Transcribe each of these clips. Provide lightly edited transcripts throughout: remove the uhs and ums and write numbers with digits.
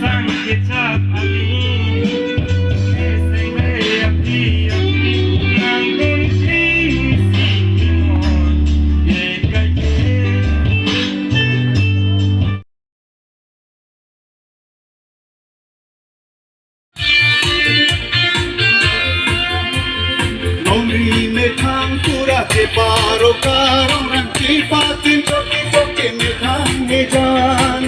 Sang kecap ali, eseng api api, nanggung kisi kimon, ye kaye. Nongri me thang pura ke paro karong rang cipatin coki coki me thang me jan.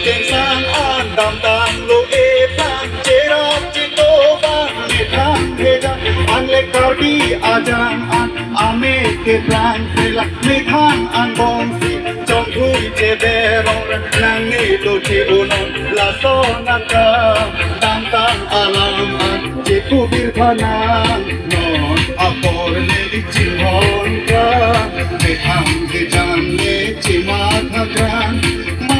Tem sang an dam dam lo e plan cherap chito bang me thang me jan. An le kardi ajan an ame ke plan sela me thang an bong si chong thui che berong rang nang ni lo che unon la so naka dam dam alam an che ku bir thanan non apor le li chimon ka me thang ke jan le chima thakran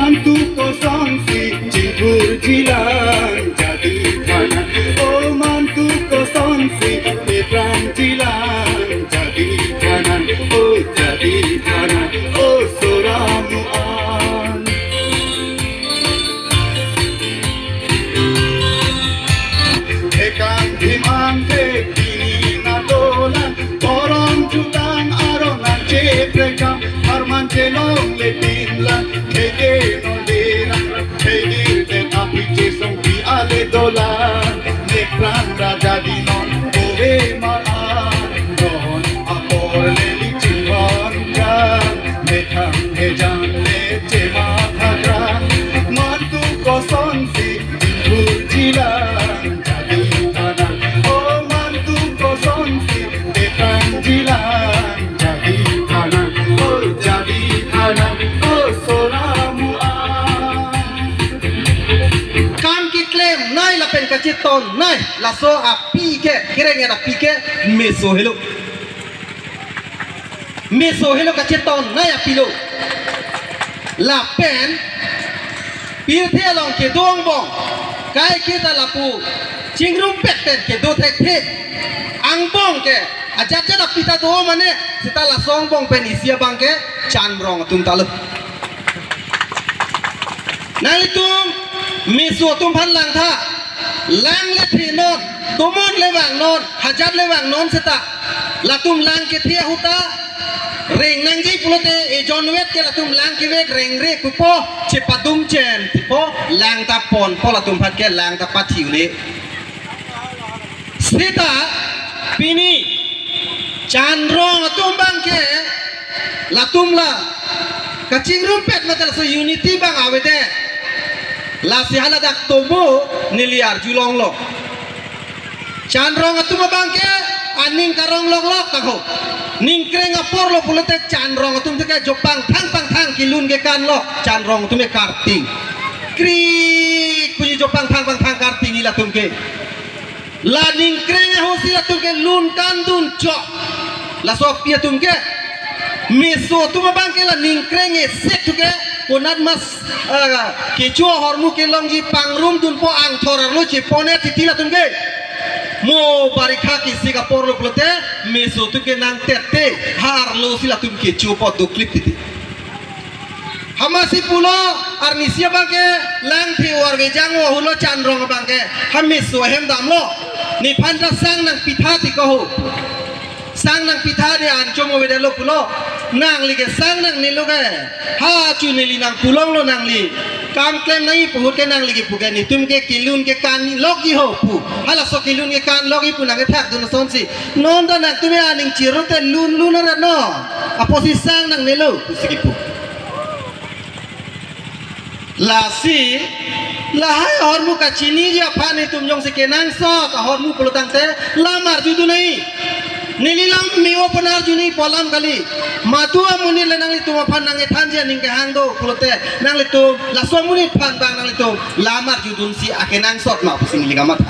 mantu ko sangsi cingur jilan jadi kana oh mantu ko sangsi petrang jilan jadi kana oh soramu an ekan dhiman te kini natolan orang jutan aronan cepreka harman celong letinlan kege ale dolan nekran raja dinon ove maan don apor le lichon kan mekhang he jan le chema thakran mantu koson si burjilan jadi thana oh mantu koson si mekhang jilan jadi thana oh sonamu nai la pen kaciton nai la so api ke kireng ada api ke meso helo kaciton nai api lo la pen pil the long ke dong bong kai kita lapu cingrum pet ten ke do tek the ang bong ke aja aja api ta do mane sita la song bong pen isia bang ke chan rong tum talu nai tum meso tum phan lang tha lang le thi non tumon le wang non hajar le wang non seta latum lang ke thia huta reng nang ji pulote e jon wet ke latum lang ke wek reng re ku po che patum chen ti po lang ta pon po latum phat ke lang ta pathiu le seta pini chandrong atum bang ke latum la kaching rumpet matal so unity bang awete la sihala dak tomo niliar julong lo chandrong atum bangke aning karong lok lok takho ning kreng apor lo pulote chandrong atum ke jopang thang kilun ke kan lo chandrong atum ke karting kri kunyi jopang thang karting ila tum ke la ning kreng hosi la tum ke lun kan dun chok la sok pia tum ke meso tum bangke la ning kreng e sek tu ke konat mas kecoa hormu ke longji pangrum tun po ang thorar lo che pone titila tun ke mo barikha ki Singapore lo plote meso tu ke nang tete har lo sila tun kecoa po do clip titi hamasi pulo arnisia bangke lang thi warge jango hulo chandrong bangke hameso hem dam lo ni phanda sang nang pitha ti ko ho sang nang pitha de an chomo wede lo pulo nang li ke sang nang ni lo ke ha chu ni li nang pulong lo nang li kam klem nai puhut ke nang li ke puke ni tum ke kilun ke kan log gi ho pu hala so kilun ke kan log gi pu nang ke thak dun son si non da nang tume aning chiro te lun ra no aposi sang nang ni lo sigi pu la si la hai hormu ka chini ja pha ni tum jong se ke nang so ka hormu pulutang te la mar ju du nai nililang miwo penar juni polam kali matua muni lenang itu mapan nang etanja ning ke hangdo kulote nang itu laso muni pan bang nang itu lamar judun si akenang sot ma pusing ligamat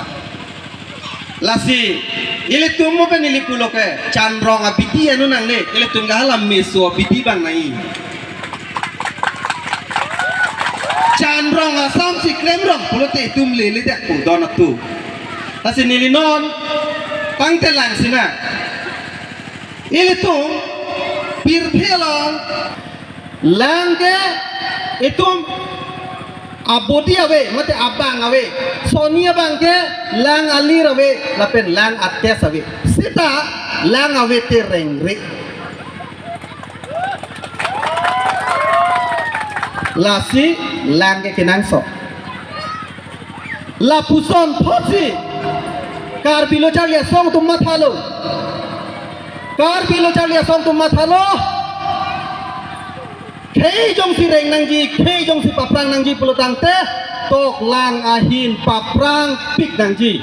lasi ile tumo pe nili kuloke chandrong abiti anu nang ne ile tum gahalam meso abiti bang nai chandrong asam si kremrong kulote tum lele dak pu donat tu lasi nili non pang telang sina ile tum pirphelong lang ke itu abodi awe mate abang awe sonia bang ke lang alir awe lapen lang ates awe sita lang awe te rengre lasi lang ke kinang so la puson phosi kar bilo chalia song tum mathalo kar bilo chalia song tum mathalo khei jong si reng nang ji khei jong si paprang nang ji pulutang te tok lang ahin paprang pik nang ji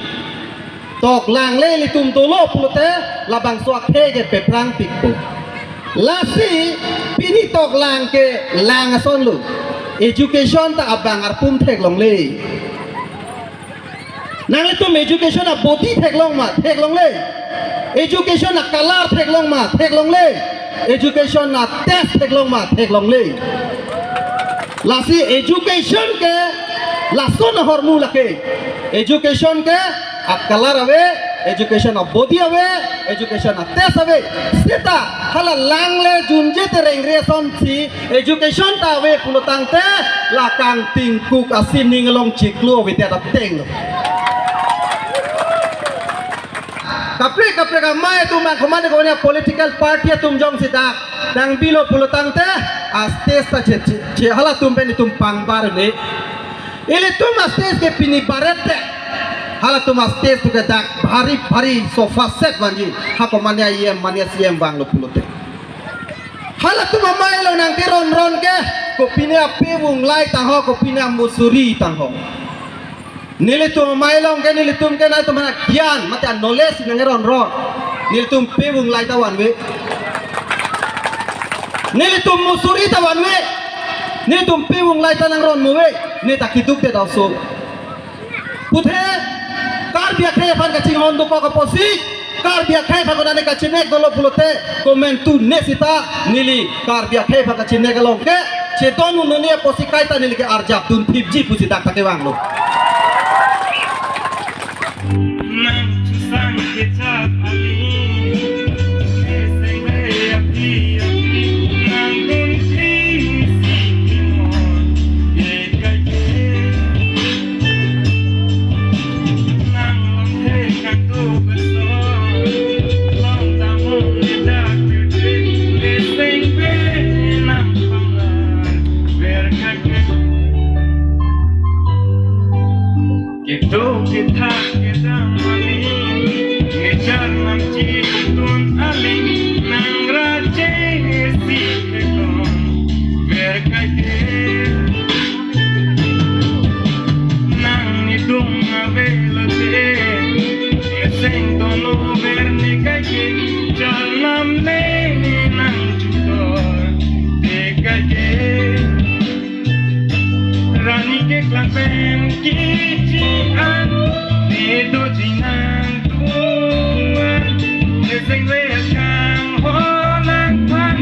tok lang le li tum tolo pulute labang suak khei ke paprang pik pu lasi pini tok lang ke lang ason lu education ta abang arpum thek long le nang itu education a body thek long ma thek long le education a color thek long ma thek long le education na test thek long ma thek long le lasi education ke lason hormu lake education ke a color ave education a body ave education a test ave sita hala langle junje te rengre son si education ta ave pulutang te lakang tingkuk asin ningalong ciklu ave te da teng kapre ka mai tu man komande ko ne political party tum jong sida dang bilo pulutang te astes ta che hala tum ben tum pangbar ne ile tum astes ke pini barete hala tum astes tu ke dak bhari sofa set banji ha komande yem mania siem bang lo pulute hala tum mai lo nang ke ron ke ko pini ape wung lai tang ho ko pini musuri tang ho nilitum mailong ke nilitum ke na tumana kian mate knowledge nangeron ron nilitum pewung lai tawan we nilitum musuri tawan we nilitum pewung lai tanang ron mu we ni takiduk te daw so puthe kar bia khe fan ka ching hon do ko posi kar bia khe fa ko na ka chinek dolo pulote comment tu nesita nili kar bia khe fa ka chinek long ke chetonu nonia posi kaita nili ke arjap dun tipji pusi tak take wang lo nang susang kecap ali eseng le api nang kunci sikimon ye kaye nang lomhe kaktu beso long tamu ledak eseng le nang pangan ber kaye gitu kita Rani ke klapen kician Nedo jinan tuan Neseng leakang holang pan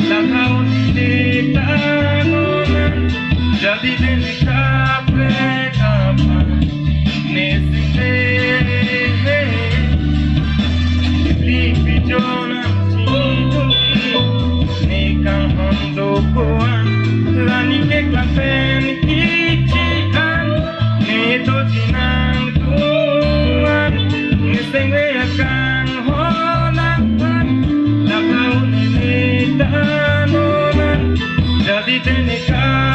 Lakau di tanonan Jadi deni kape kapan Neseng lehe Diblik bijonang ciduki Nikang hondo kuan Rani ke klapen kician Nedo jinan tuan Neseng leakang holang pan Lakau di tanonan Jadi deni kape